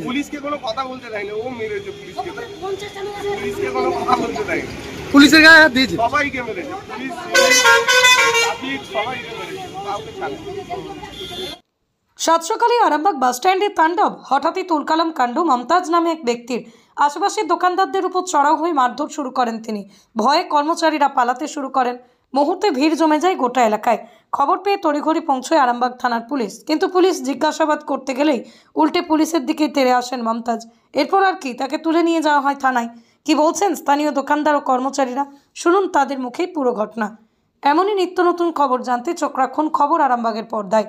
পুলিশকে কোনো কথা বলতে দেয় না, ও মেরেছে পুলিশকে। পুলিশকে কোনো কথা বলতে দেয় না, পুলিশের গায়ে হাত দিয়েছে, সবাইকে মেরেছে পুলিশ, সবাইকে মেরেছে, কাউকে ছাড়ে। সাত সকালে আরামবাগ বাসস্ট্যান্ডে তাণ্ডব, হঠাৎই তুলকালাম কাণ্ড। মমতাজ নামে এক ব্যক্তির আশেপাশের দোকানদারদের উপর চড়াও হয়ে মারধর শুরু করেন তিনি। ভয়ে কর্মচারীরা পালাতে শুরু করেন। মুহূর্তে ভিড় জমে যায় গোটা এলাকায়। খবর পেয়ে তড়িঘড়ি পৌঁছয় আরামবাগ থানার পুলিশ, কিন্তু পুলিশ জিজ্ঞাসাবাদ করতে গেলেই উল্টে পুলিশের দিকেই তেড়ে আসেন মমতাজ। এরপর আর কি, তাকে তুলে নিয়ে যাওয়া হয় থানায়। কি বলছেন স্থানীয় দোকানদার ও কর্মচারীরা, শুনুন তাদের মুখেই পুরো ঘটনা। এমনই নিত্য নতুন খবর জানতে চোখ রাখুন খবর আরামবাগের পর্দায়।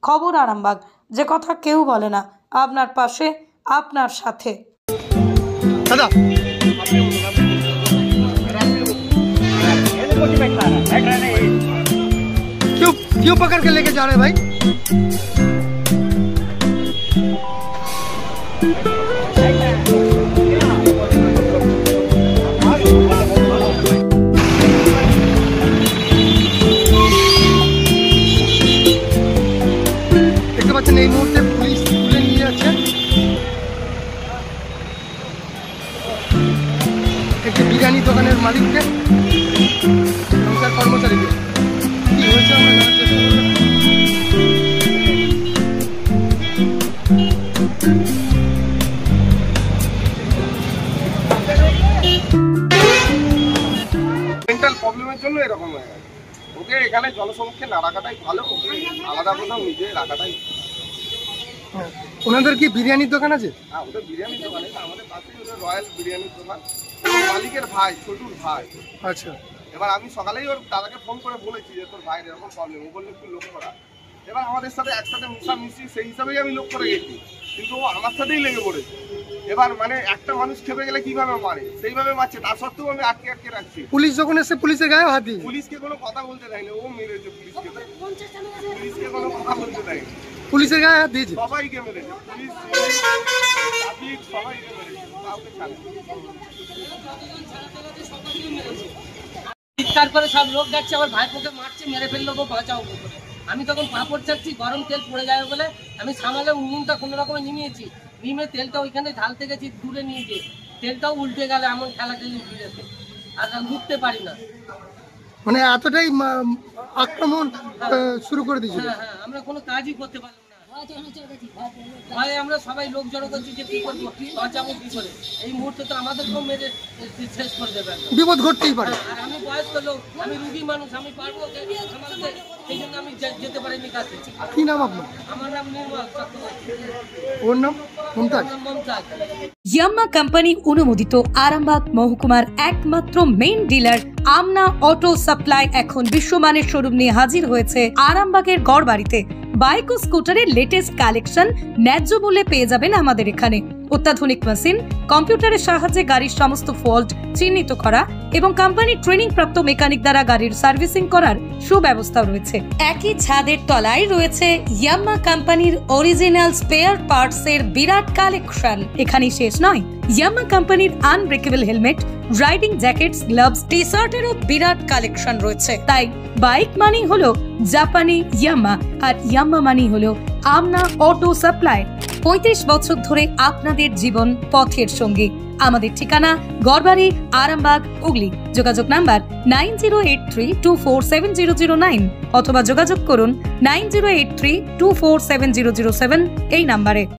খবর আরামবাগ, যে কথা কেউ বলে না, আপনার পাশে, আপনার সাথে। दादा क्यों क्यों पकड़ के लेके जा रहे हैं भाई? देखते पाচ্ছেন এই মুহূর্তে পুলিশ তুলে নিয়ে যাচ্ছে একটি বিরিয়ানি দোকানের মালিককে এবং তার কর্মচারীকে। কি হয়েছে আমরা জানার চেষ্টা করব। মেন্টাল প্রবলেমের জন্য এরকম হয়ে গেছে। ওকে এখানে জনসমক্ষে না রাখাটাই ভালো, ওকে আলাদা কোথাও নিজে রাখাটাই। ওনাদের কি বিরিয়ানির দোকান আছে? হ্যাঁ, ওদের বিরিয়ানির দোকান আছে, আমাদের পাশে ওদের রয়্যাল বিরিয়ানির দোকান, মালিকের ভাই, ছোটুর ভাই। আচ্ছা, এবার আমি সকালেই ওর দাদাকে ফোন করে বলেছি যে তোর ভাইয়ের এরকম প্রবলেম, ও বললে একটু লক্ষ্য করা। এবার আমাদের সাথে একসাথে মিশামিশি, সেই হিসাবেই আমি লক্ষ্য করে গেছি, কিন্তু ও আমার সাথেই লেগে পড়েছে। এবার মানে একটা মানুষ খেপে গেলে কিভাবে মারে সেইভাবে মারছে, তার সত্ত্বেও আমি আটকে আটকে রাখছি। পুলিশ যখন এসে পুলিশের গায়ে হাত দিয়েছে, পুলিশকে কোনো কথা বলতে দেয় না, ও মেরেছে পুলিশকে। পুলিশকে কোনো কথা বলতে দেয় না, পুলিশের গায়ে হাত দিয়েছে, সবাইকে মেরেছে পুলিশ, সবাইকে মেরেছে, কাউকে ছাড়ে। চিৎকার করে সব লোক যাচ্ছে, আমার ভাইপোকে মারছে, মেরে ফেললো, বাঁচাও বলে। আমি তখন পাঁপড় চাচ্ছি, গরম তেল পড়ে যাবে বলে আমি সামালে উনুনটা কোনো রকমে নিমিয়েছি, নিমে তেলটা ওইখানে ঢালতে গেছি, দূরে নিয়ে গিয়ে তেলটাও উল্টে গেলে এমন ঠেলাঠেলি ভিড়েছে, আর উঠতে পারি না। মানে এতটাই আক্রমণ শুরু করে দিয়েছিল। হ্যাঁ হ্যাঁ, আমরা কোনো কাজই করতে পারলাম না। ভয়ে আমরা সবাই লোক জড়ো করছি যে কি করবো, বাঁচাবো কি করে। এই মুহূর্তে তো আমাদেরকেও মেরে শেষ করে দেবে, বিপদ ঘটতেই পারে। আর আমি বয়স্ক লোক, আমি রুগী মানুষ, আমি পারবো সামালতে, সেই জন্য আমি যেতে পারিনি কাছে। কি নাম আপনার? আমার নাম নির্মল চক্রবর্তী। ওর নাম মমতাজ। মমতাজ। ইয়াম্মা কোম্পানি অনুমোদিত আরামবাগ মহকুমার একমাত্র মেইন ডিলার আমনা অটো সাপ্লাই এখন বিশ্বমানের শোরুম নিয়ে হাজির হয়েছে আরামবাগের গড়বাড়িতে। বাইক ও স্কুটারের লেটেস্ট কালেকশন ন্যায্য মূল্যে পেয়ে যাবেন আমাদের এখানে। অত্যাধুনিক মেশিন, কম্পিউটারের সাহায্যে গাড়ির সমস্ত ফল্ট চিহ্নিত করা এবং কোম্পানির ট্রেনিং প্রাপ্ত মেকানিক দ্বারা গাড়ির সার্ভিসিং করার সুব্যবস্থা রয়েছে। একই ছাদের তলায় রয়েছে ইয়াম্মা কোম্পানির অরিজিনাল স্পেয়ার পার্টস এর বিরাট কালেকশন। এখানেই শেষ নয়, ইয়াম্মা কোম্পানির unbreakable helmet, riding jackets, gloves, T শার্টেরও বিরাট কালেকশন রয়েছে। তাই বাইক মানি হলো জাপানি ইয়াম্মা, আর ইয়াম্মা মানি হলো আমনা অটো সাপ্লাই। 35 বছর ধরে আপনাদের জীবন পথের সঙ্গী। আমাদের ঠিকানা গড়বাড়ি, আরামবাগ, হুগলি। যোগাযোগ নাম্বার 9083247009 অথবা যোগাযোগ করুন 9083247007 এই নাম্বারে।